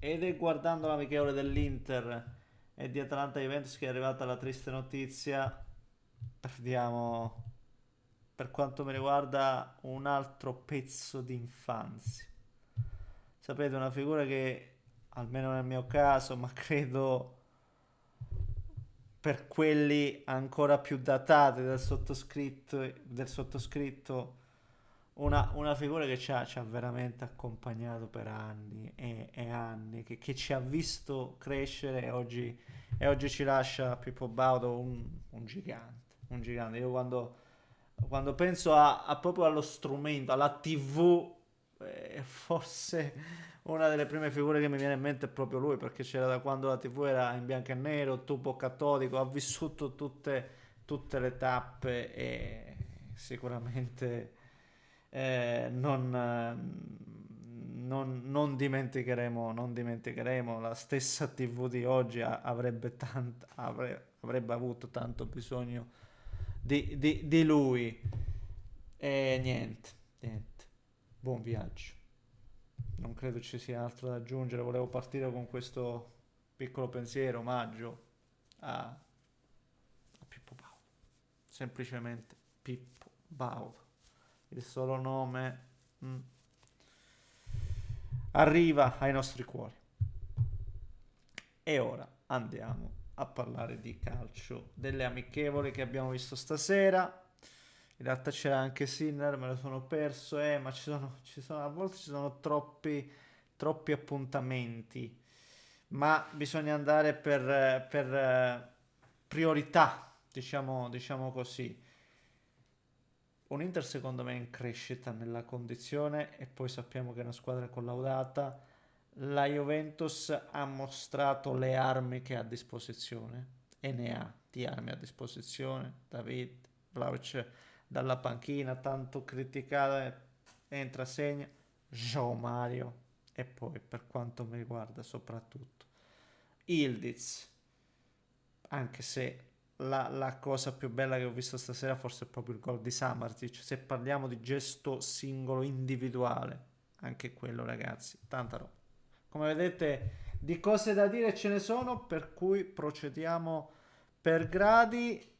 Ed è guardando l'amichevole dell'Inter e di Atalanta Juventus che è arrivata la triste notizia. Perdiamo, per quanto mi riguarda, un altro pezzo di infanzia. Sapete, una figura che, almeno nel mio caso, ma credo per quelli ancora più datati del sottoscritto, una figura che ci ha veramente accompagnato per anni e anni, che ci ha visto crescere e oggi ci lascia Pippo Baudo un gigante, un gigante. Io quando penso proprio allo strumento, alla TV, forse una delle prime figure che mi viene in mente è proprio lui, perché c'era da quando la TV era in bianco e nero, tubo cattolico, ha vissuto tutte le tappe e sicuramente non dimenticheremo la stessa TV di oggi avrebbe avuto tanto bisogno di lui. E niente, buon viaggio. Non credo ci sia altro da aggiungere. Volevo partire con questo piccolo pensiero, omaggio a Pippo Baudo. Semplicemente Pippo Baudo. Il solo nome mm, arriva ai nostri cuori. E ora andiamo a parlare di calcio, delle amichevoli che abbiamo visto stasera. In realtà c'era anche Sinner, me lo sono perso, ma a volte ci sono troppi appuntamenti, ma bisogna andare per priorità, diciamo così. Un Inter secondo me in crescita nella condizione e poi sappiamo che è una squadra collaudata. La Juventus ha mostrato le armi che ha a disposizione e ne ha di armi a disposizione. David, Vlahovic dalla panchina, tanto criticata, entra, segna. João Mario e poi per quanto mi riguarda soprattutto Ildiz, anche se la cosa più bella che ho visto stasera forse è proprio il gol di Samardzic. Se parliamo di gesto singolo individuale, anche quello ragazzi, tanta roba. Come vedete, di cose da dire ce ne sono, per cui procediamo per gradi.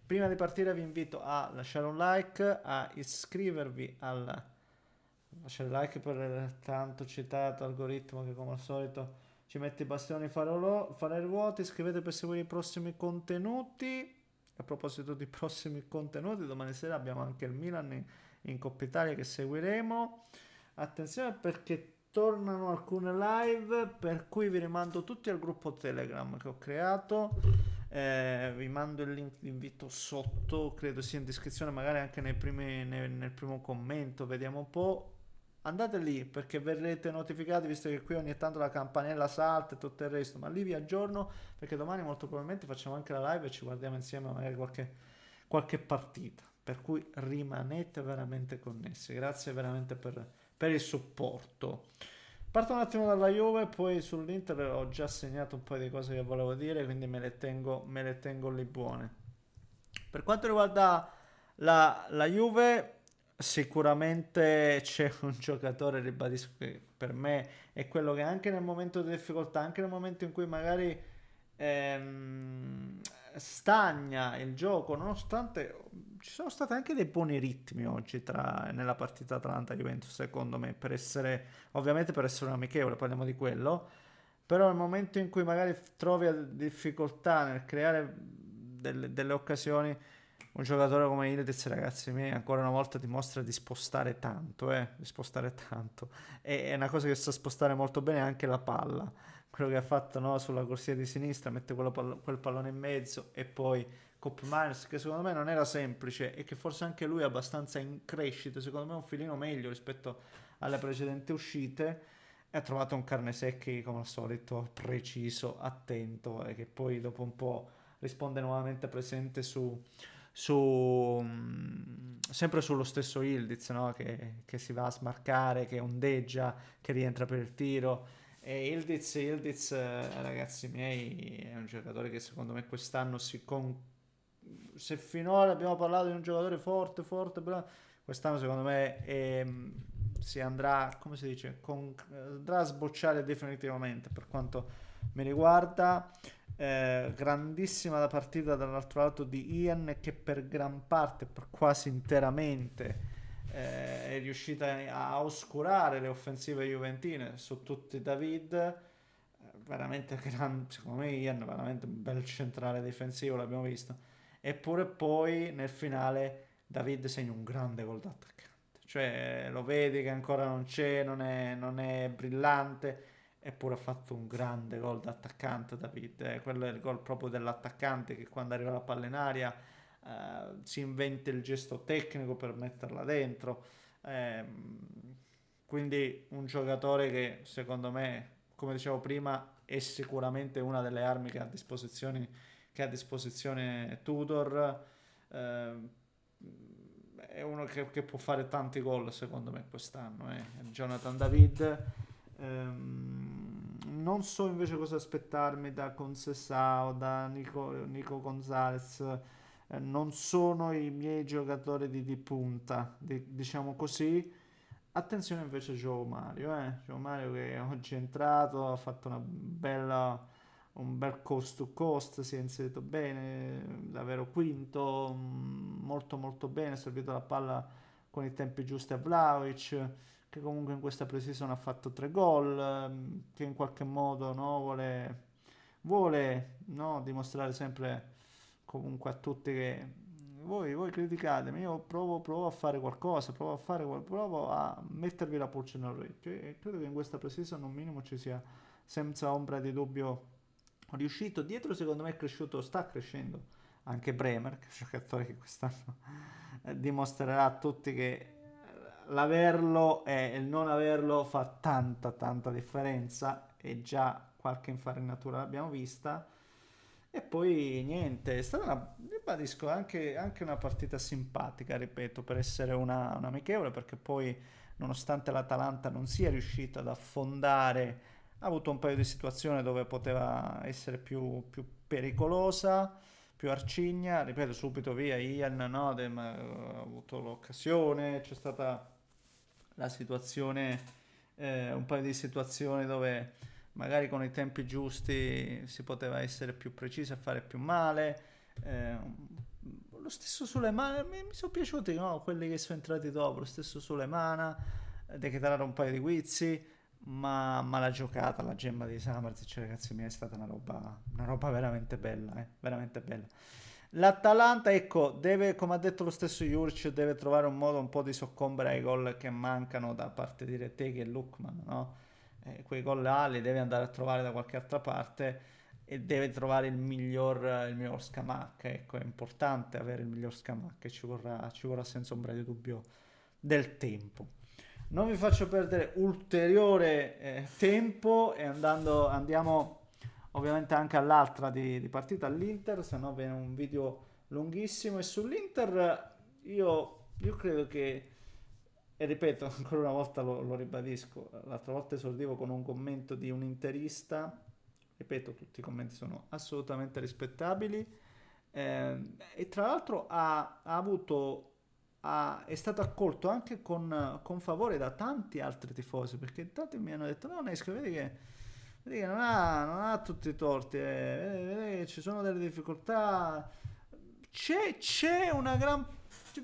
Prima di partire vi invito a lasciare un like, a iscrivervi al lasciare like per il tanto citato algoritmo che come al solito ci mette i bastioni fare ruote. Iscrivetevi per seguire i prossimi contenuti. A proposito di prossimi contenuti, domani sera abbiamo anche il Milan in Coppa Italia che seguiremo. Attenzione perché tornano alcune live, per cui vi rimando tutti al gruppo Telegram che ho creato. Vi mando il link di invito sotto, credo sia in descrizione, magari anche nel primo commento, vediamo un po'. Andate lì perché verrete notificati, visto che qui ogni tanto la campanella salta e tutto il resto, ma lì vi aggiorno perché domani molto probabilmente facciamo anche la live e ci guardiamo insieme magari qualche partita. Per cui rimanete veramente connessi. Grazie veramente per il supporto. Parto un attimo dalla Juve, poi sull'Inter ho già segnato un po' di cose che volevo dire, quindi me le tengo lì buone. Per quanto riguarda la Juve, sicuramente c'è un giocatore, ribadisco, che per me è quello che anche nel momento di difficoltà, anche nel momento in cui magari ehm, stagna il gioco, nonostante ci sono stati anche dei buoni ritmi oggi nella partita Atalanta-Juventus, secondo me, ovviamente per essere un amichevole, parliamo di quello, però nel momento in cui magari trovi difficoltà nel creare delle occasioni, un giocatore come Ildiz, ragazzi miei, ancora una volta dimostra di spostare tanto, di spostare tanto. E è una cosa che sa spostare molto bene anche la palla. Quello che ha fatto, no, sulla corsia di sinistra, mette quel pallone in mezzo e poi Cop Miners, che secondo me non era semplice e che forse anche lui è abbastanza in crescita, secondo me un filino meglio rispetto alle precedenti uscite. E ha trovato un Carnesecchi come al solito preciso, attento e che poi dopo un po' risponde nuovamente presente sempre sullo stesso Ildiz, no? che si va a smarcare, che ondeggia, che rientra per il tiro. E Ildiz, ragazzi miei, è un giocatore che secondo me quest'anno se finora abbiamo parlato di un giocatore forte, forte, però quest'anno secondo me si andrà, come si dice, andrà a sbocciare definitivamente per quanto mi riguarda. Grandissima la partita dall'altro lato di Ian che per gran parte, per quasi interamente, è riuscita a oscurare le offensive juventine su tutti David. Veramente secondo me Ian è veramente un bel centrale difensivo, l'abbiamo visto. Eppure poi nel finale David segna un grande gol d'attaccante. Cioè lo vedi che ancora non c'è, non è brillante, eppure ha fatto un grande gol d'attaccante David. Quello è il gol proprio dell'attaccante che quando arriva la palla in aria si inventa il gesto tecnico per metterla dentro. Quindi un giocatore che secondo me, come dicevo prima, è sicuramente una delle armi che ha a disposizione Tudor. Eh, è uno che può fare tanti gol secondo me quest'anno, Jonathan David. Non so invece cosa aspettarmi da Concesao, da Nico Gonzalez. Non sono i miei giocatori di punta, diciamo così. Attenzione invece a Joe Mario, Joe Mario che oggi è entrato, ha fatto un bel coast to coast, si è inserito bene, davvero quinto, molto molto bene, ha servito la palla con i tempi giusti a Vlahovic, che comunque in questa pre-season ha fatto 3 gol, che in qualche modo, no, vuole, no, dimostrare sempre comunque a tutti che voi criticatemi, io provo a fare qualcosa, provo a mettervi la pulce nell'orecchio e credo che in questa pre-season un minimo ci sia senza ombra di dubbio riuscito. Dietro secondo me è cresciuto, sta crescendo anche Bremer, che è un giocatore che quest'anno dimostrerà a tutti che l'averlo e il non averlo fa tanta tanta differenza e già qualche infarinatura l'abbiamo vista. E poi niente, è stata ribadisco, anche una partita simpatica, ripeto, per essere una amichevole, perché poi nonostante l'Atalanta non sia riuscita ad affondare, ha avuto un paio di situazioni dove poteva essere più pericolosa, più arcigna, ripeto, subito via Ian Nodem ha avuto l'occasione, c'è stata la situazione, un paio di situazioni dove magari con i tempi giusti si poteva essere più precisi a fare più male. Eh, lo stesso Sulemana, mi sono piaciuti, no? Quelli che sono entrati dopo, lo stesso Sulemana, De Ketelare un paio di guizzi, ma la giocata, la gemma di Samardžić, ragazzi miei, è stata una roba veramente bella, veramente bella. L'Atalanta, ecco, deve, come ha detto lo stesso Juric, deve trovare un modo un po' di soccombere ai gol che mancano da parte di Retegui e Lookman, no? Quei gol là li deve andare a trovare da qualche altra parte e deve trovare il miglior Scamacca, ecco, è importante avere il miglior Scamacca e ci vorrà senza ombra di dubbio del tempo. Non vi faccio perdere ulteriore tempo e andiamo ovviamente anche all'altra di partita, all'Inter, se no viene un video lunghissimo e sull'Inter io credo che, e ripeto ancora una volta lo ribadisco, l'altra volta esordivo con un commento di un interista, ripeto tutti i commenti sono assolutamente rispettabili, e tra l'altro ha avuto è stato accolto anche con favore da tanti altri tifosi, perché tanti mi hanno detto: No, Nesco, vedi che non ha tutti i torti, vedi che ci sono delle difficoltà. C'è una gran.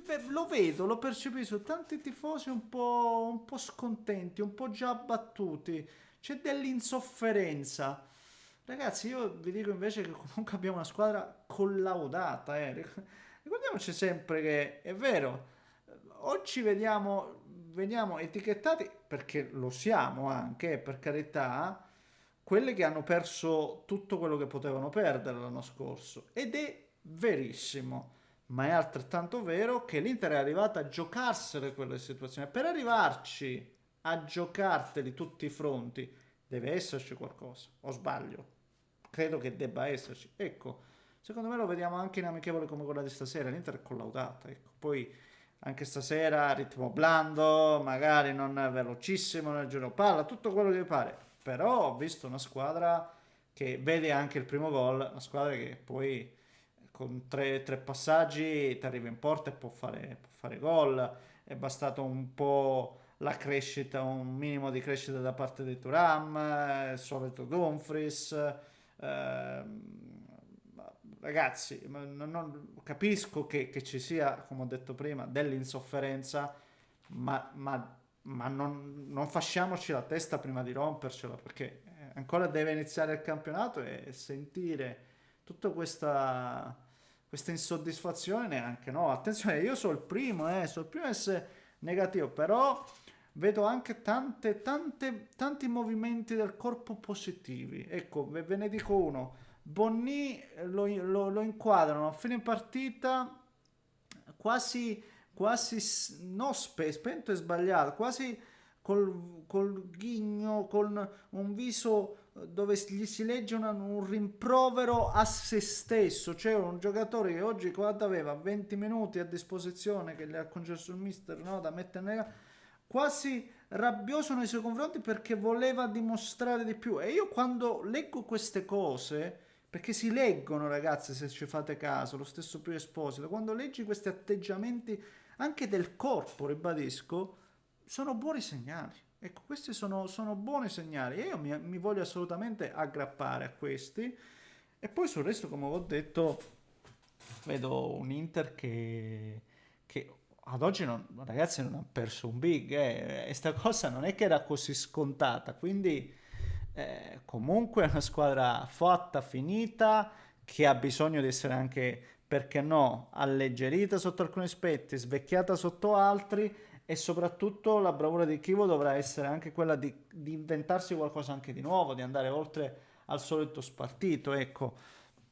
Beh, lo vedo, lo percepisco. Tanti tifosi un po' scontenti, un po' già abbattuti. C'è dell'insofferenza. Ragazzi, io vi dico invece che comunque abbiamo una squadra collaudata. Ricordiamoci sempre che è vero, oggi veniamo etichettati, perché lo siamo anche, per carità, quelle che hanno perso tutto quello che potevano perdere l'anno scorso. Ed è verissimo, ma è altrettanto vero che l'Inter è arrivata a giocarsele quelle situazioni. Per arrivarci a giocarteli tutti i fronti, deve esserci qualcosa, o sbaglio? Credo che debba esserci. Ecco, secondo me lo vediamo anche in amichevole come quella di stasera. L'Inter è collaudata, ecco. Poi anche stasera ritmo blando, magari non velocissimo nel giro palla, tutto quello che pare. Però ho visto una squadra che vede anche il primo gol, una squadra che poi con tre passaggi ti arriva in porta e può fare gol. È bastato un po' la crescita, un minimo di crescita da parte di Thuram, il solito Dumfries. Ragazzi, capisco che ci sia, come ho detto prima, dell'insofferenza, ma non fasciamoci la testa prima di rompercela, perché ancora deve iniziare il campionato e sentire tutta questa insoddisfazione neanche no. Attenzione, io sono il primo a essere negativo, però vedo anche tanti movimenti del corpo positivi. Ecco, ve ne dico uno. Bonni lo inquadrano a fine partita quasi, no, spento è sbagliato, quasi col ghigno, con un viso dove gli si legge un rimprovero a se stesso. C'è un giocatore che oggi quando aveva 20 minuti a disposizione che gli ha concesso il mister, no, da mettere quasi rabbioso nei suoi confronti perché voleva dimostrare di più. E io quando leggo queste cose, perché si leggono, ragazzi, se ci fate caso, lo stesso Pio Esposito, quando leggi questi atteggiamenti anche del corpo, ribadisco, sono buoni segnali. Ecco, questi sono buoni segnali e io mi voglio assolutamente aggrappare a questi. E poi sul resto, come ho detto, vedo un Inter che ad oggi, ragazzi, non ha perso un big, e sta cosa non è che era così scontata, quindi comunque è una squadra fatta, finita, che ha bisogno di essere anche, perché no, alleggerita sotto alcuni aspetti, svecchiata sotto altri, e soprattutto la bravura di Kivo dovrà essere anche quella di inventarsi qualcosa anche di nuovo, di andare oltre al solito spartito, ecco.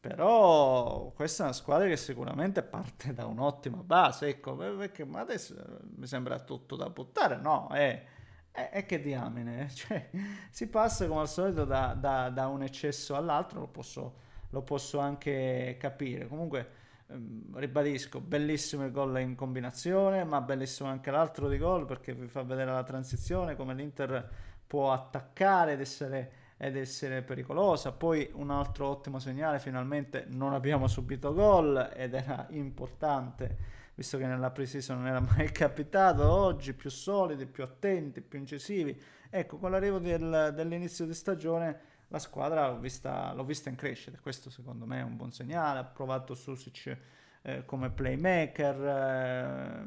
Però questa è una squadra che sicuramente parte da un'ottima base, ecco, perché ma adesso mi sembra tutto da buttare, no, è che diamine, cioè, si passa come al solito da un eccesso all'altro, lo posso anche capire. Comunque, ribadisco, bellissimo il gol in combinazione, ma bellissimo anche l'altro di gol perché vi fa vedere la transizione, come l'Inter può attaccare ed essere pericolosa. Poi un altro ottimo segnale, finalmente non abbiamo subito gol ed era importante, visto che nella pre-season non era mai capitato. Oggi più solidi, più attenti, più incisivi. Ecco, con l'arrivo dell'inizio di stagione la squadra l'ho vista in crescita, questo secondo me è un buon segnale. Ha provato Susic come playmaker,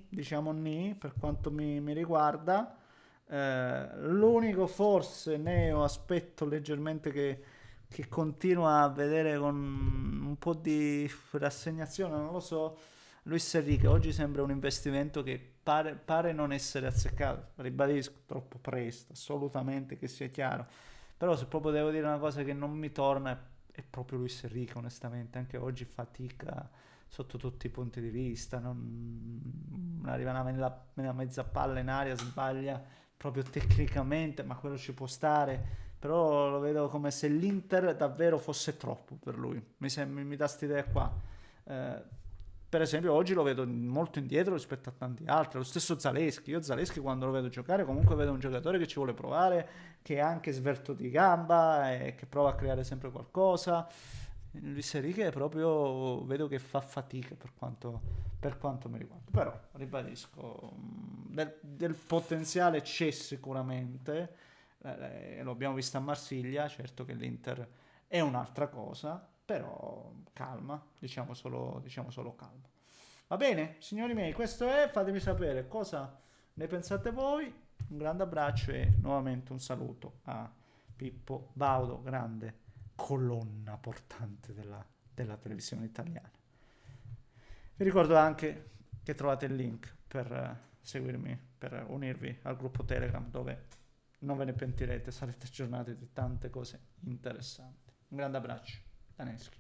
diciamo per quanto mi riguarda. L'unico forse neo aspetto leggermente che continua a vedere con un po' di rassegnazione, non lo so, Luis Enrique oggi sembra un investimento che pare non essere azzeccato, ribadisco, troppo presto, assolutamente, che sia chiaro, però se proprio devo dire una cosa che non mi torna è proprio Luis Enrique, onestamente, anche oggi fatica sotto tutti i punti di vista, non arriva una mezza palla in aria, sbaglia proprio tecnicamente, ma quello ci può stare. Però lo vedo come se l'Inter davvero fosse troppo per lui. Mi dà questa idea qua. Eh, per esempio, oggi lo vedo molto indietro rispetto a tanti altri. Lo stesso Zaleschi. Io Zaleschi quando lo vedo giocare, comunque vedo un giocatore che ci vuole provare, che è anche svelto di gamba e che prova a creare sempre qualcosa. Luis Enrique proprio vedo che fa fatica per quanto mi riguarda. Però, ribadisco, del potenziale c'è sicuramente, lo abbiamo visto a Marsiglia, certo che l'Inter è un'altra cosa, però calma, diciamo solo calma. Va bene, signori miei, questo è, fatemi sapere cosa ne pensate voi, un grande abbraccio e nuovamente un saluto a Pippo Baudo, grande colonna portante della televisione italiana. Vi ricordo anche che trovate il link per seguirmi, per unirvi al gruppo Telegram dove non ve ne pentirete, sarete aggiornati di tante cose interessanti. Un grande abbraccio, Daneschi.